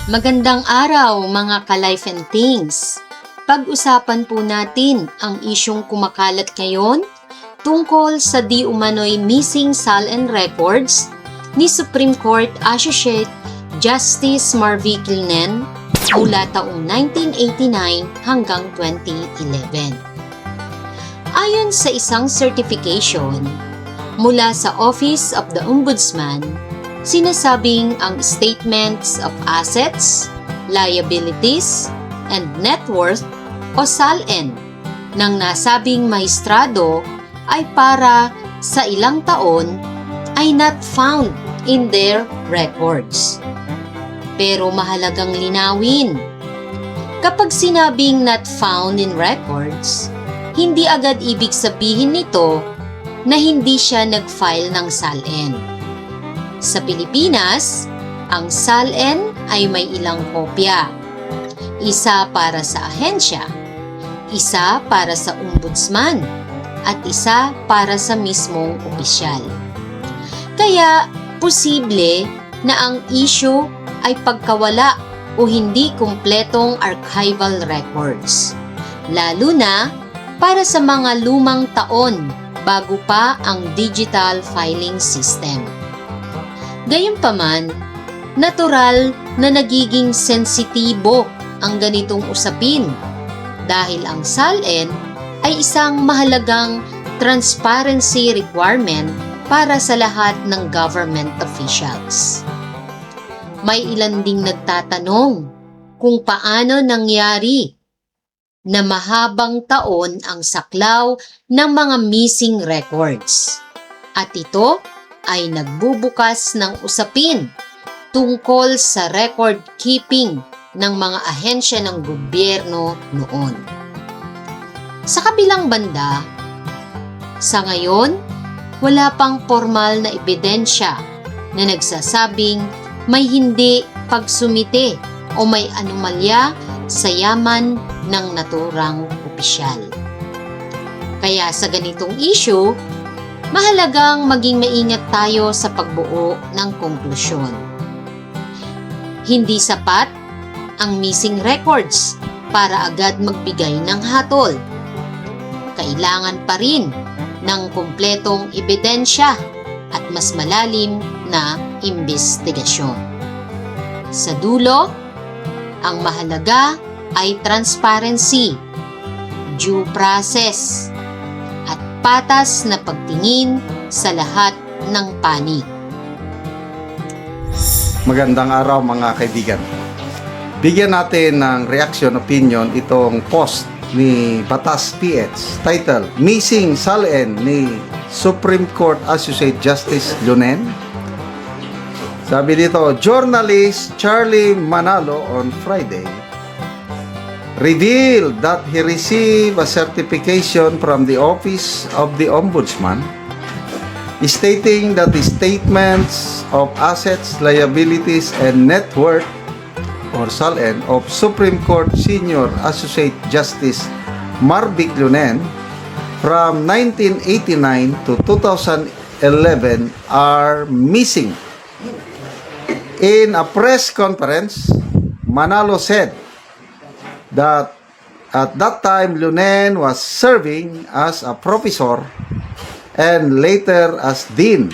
Magandang araw mga ka-Life and Things. Pag-usapan po natin ang isyong kumakalat ngayon tungkol sa di umano'y missing SALN records ni Supreme Court Associate Justice Marvi Kilnen mula taong 1989 hanggang 2011. Ayon sa isang certification mula sa Office of the Ombudsman, sinasabing ang statements of assets, liabilities, and net worth o SALN ng nasabing maestrado ay para sa ilang taon ay not found in their records. Pero mahalagang linawin, kapag sinabing not found in records, hindi agad ibig sabihin nito na hindi siya nag-file ng SALN. Sa Pilipinas, ang SALN ay may ilang kopya. Isa para sa ahensya, isa para sa ombudsman, at isa para sa mismong opisyal. Kaya, posible na ang issue ay pagkawala o hindi kumpletong archival records, lalo na para sa mga lumang taon bago pa ang digital filing system. Gayunpaman, natural na nagiging sensitibo ang ganitong usapin dahil ang SALN ay isang mahalagang transparency requirement para sa lahat ng government officials. May ilan ding nagtatanong kung paano nangyari na mahabang taon ang saklaw ng mga missing records. At ito ay nagbubukas ng usapin tungkol sa record keeping ng mga ahensya ng gobyerno noon. Sa kabilang banda, sa ngayon, wala pang formal na ebidensya na nagsasabing may hindi pagsumite o may anomalya sa yaman ng naturang opisyal. Kaya sa ganitong issue, mahalagang maging maingat tayo sa pagbuo ng konklusyon. Hindi sapat ang missing records para agad magbigay ng hatol. Kailangan pa rin ng kumpletong ebidensya at mas malalim na imbestigasyon. Sa dulo, ang mahalaga ay transparency, due process, at patas na pagtingin sa lahat ng panig. Magandang araw mga kaibigan. Bigyan natin ng reaction opinion itong post ni Batas PH title Missing SALN ni Supreme Court Associate Justice Lunen. Sabi dito, journalist Charlie Manalo on Friday revealed that he received a certification from the Office of the Ombudsman stating that the statements of assets, liabilities, and net worth or SALN of Supreme Court Senior Associate Justice Marvi Kilnen from 1989 to 2011 are missing. In a press conference, Manalo said that at that time Lunen was serving as a professor and later as dean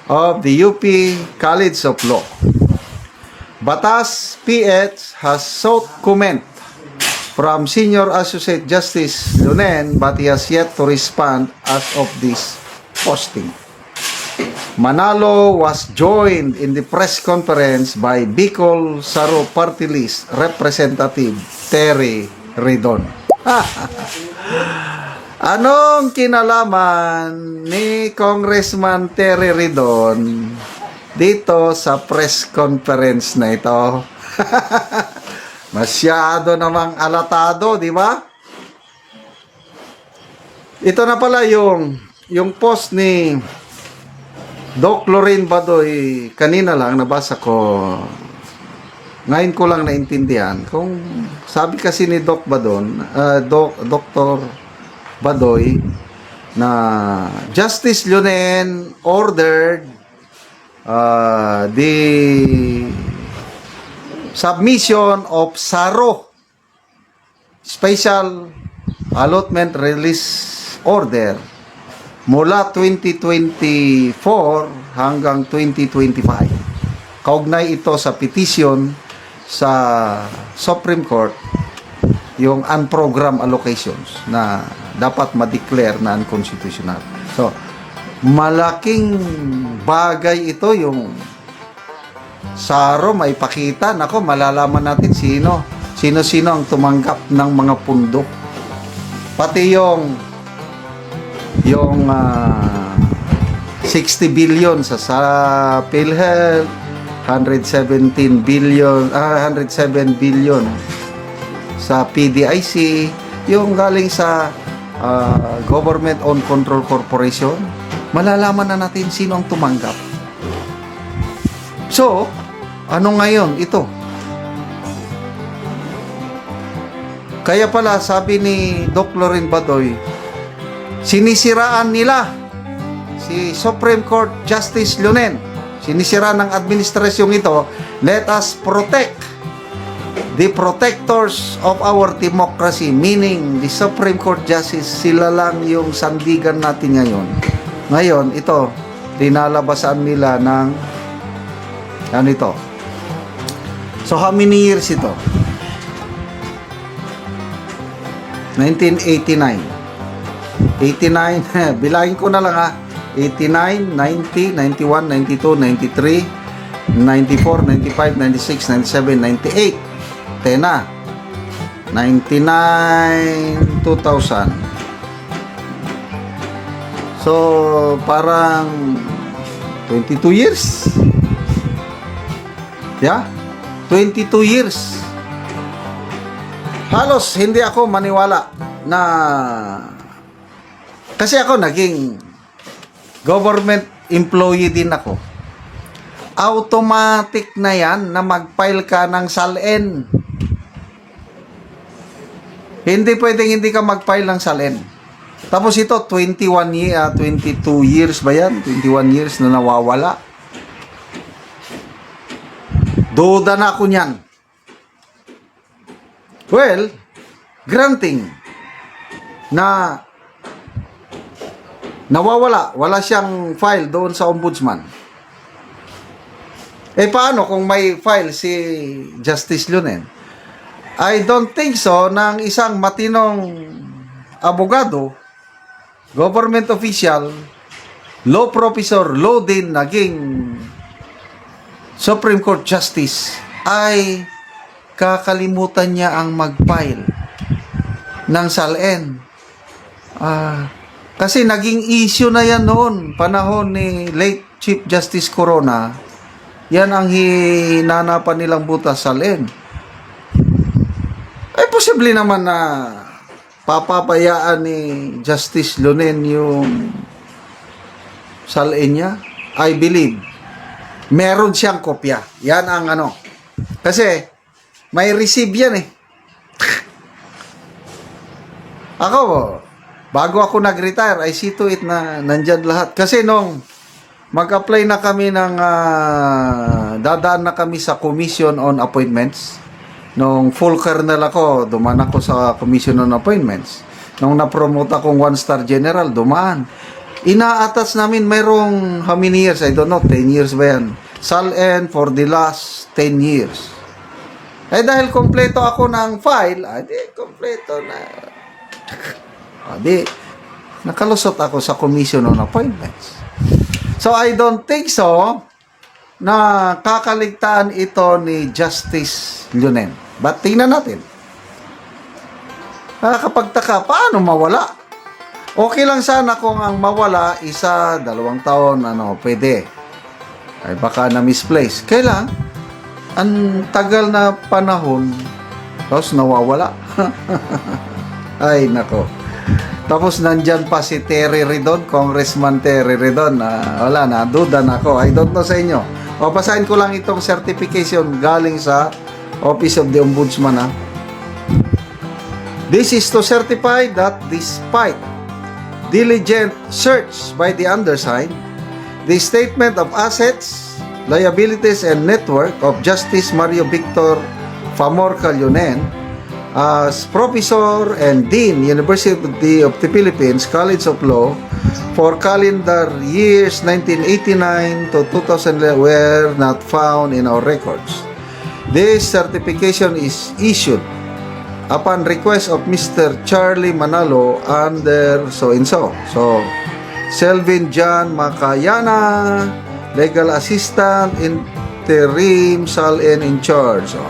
of the UP College of Law. Batas PH has sought comment from Senior Associate Justice Lunen but he has yet to respond as of this posting. Manalo was joined in the press conference by Bicol Saro Party List Representative Terry Ridon. Anong kinalaman ni Congressman Terry Ridon dito sa press conference na ito? Masyado namang alatado, di ba? Ito na pala yung post ni Doc Lorraine Badoy, kanina lang nabasa ko. Ngayon ko lang naintindihan. Kung sabi kasi ni Doc Badon, Dr. Badoy, na Justice Lunen ordered the submission of SARO, Special Allotment Release Order, mula 2024 hanggang 2025. Kaugnay ito sa petition sa Supreme Court, yung unprogrammed allocations na dapat ma-declare na unconstitutional. So, malaking bagay ito yung SARO, may pakita. Nako, malalaman natin sino-sino ang tumanggap ng mga pundo. Pati yung 60 billion sa PhilHealth, 107 billion sa PDIC, yung galing sa Government Owned Control Corporation. Malalaman na natin sino ang tumanggap. So, ano ngayon ito? Kaya pala, sabi ni Doc Loren Badoy, sinisiraan nila si Supreme Court Justice Lunen. Sinisiraan ng administrasyong ito. Let us protect the protectors of our democracy, meaning the Supreme Court Justice. Sila lang yung sandigan natin ngayon. Ngayon, ito, linalabasan nila ng ano ito. So, how many years ito? 1989. 89, bilangin ko na lang ha. 89, 90, 91, 92, 93, 94, 95, 96, 97, 98. Tena. 99, 2000. So, parang 22 years. Yeah? 22 years. Halos hindi ako maniwala na, kasi ako naging government employee din ako. Automatic na yan na mag-file ka ng SALN. Hindi pwedeng hindi ka mag-file ng SALN. Tapos ito, 22 years ba yan? 21 years na nawawala. Duda na ako niyan. Well, granting na nawawala, wala siyang file doon sa ombudsman. Eh paano kung may file si Justice Lunen? I don't think so na ang isang matinong abogado, government official, law professor, law din, naging Supreme Court Justice, ay kakalimutan niya ang mag-file ng SALN. Kasi naging issue na yan noon, panahon ni late Chief Justice Corona. Yan ang hinanapan nilang butas SALN. Ay posible naman na papapayaan ni Justice Lunen yung SALN niya. I believe meron siyang kopya. Yan ang ano. Kasi may receive yan eh. Ako, bago ako nag-retire, I see to it na nandyan lahat. Kasi nung mag-apply na kami ng, dadaan na kami sa Commission on Appointments. Nung full colonel ako, dumaan ako sa Commission on Appointments. Nung na-promote akong 1-star general, dumaan. Ina-attach namin mayroong how many years? I don't know, 10 years ba yan? SALN for the last 10 years. Eh dahil kompleto ako ng file, kompleto na. Nakalusot ako sa Commission on Appointments. So I don't think so na kakaligtaan ito ni Justice Lunen. But tingnan natin. Nakakapagtaka, paano mawala? Okay lang sana kung ang mawala, 1, 2 taon, pwede. Ay baka na-misplace. Kailan? Ang tagal na panahon, tapos nawawala. Ay, nako. Tapos nandyan pa si Terry Redon, Congressman Terry Redon. Wala na, duda na ako. I don't know sa inyo. O, basahin ko lang itong certification galing sa Office of the Ombudsman. This is to certify that despite diligent search by the undersigned, the statement of assets, Liabilities and Network of Justice Mario Victor Famorca Lionen as Professor and Dean, University of the Philippines College of Law for calendar years 1989 to 2011 were not found in our records. This certification is issued upon request of Mr. Charlie Manalo under so-and-so. So, Selvin John Macayana, Legal Assistant, Interim Sal-en in charge. So,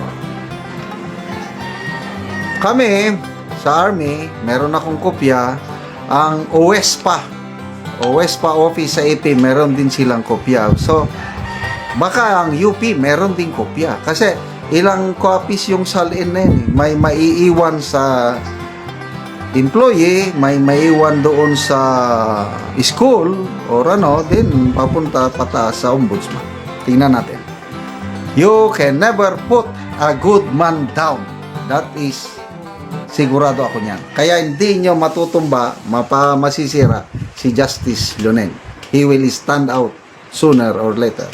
kami, sa Army, meron akong kopya. Ang OWESPA office sa AP, meron din silang kopya. So, baka ang UP, meron din kopya. Kasi, ilang copies yung SALN na yun. May maiiwan sa employee, may maiiwan doon sa school, or ano, din papunta pataas sa ombudsman. Tingnan natin. You can never put a good man down. That is, sigurado ako niyan. Kaya hindi nyo matutumba, masisira si Justice Lionen. He will stand out sooner or later.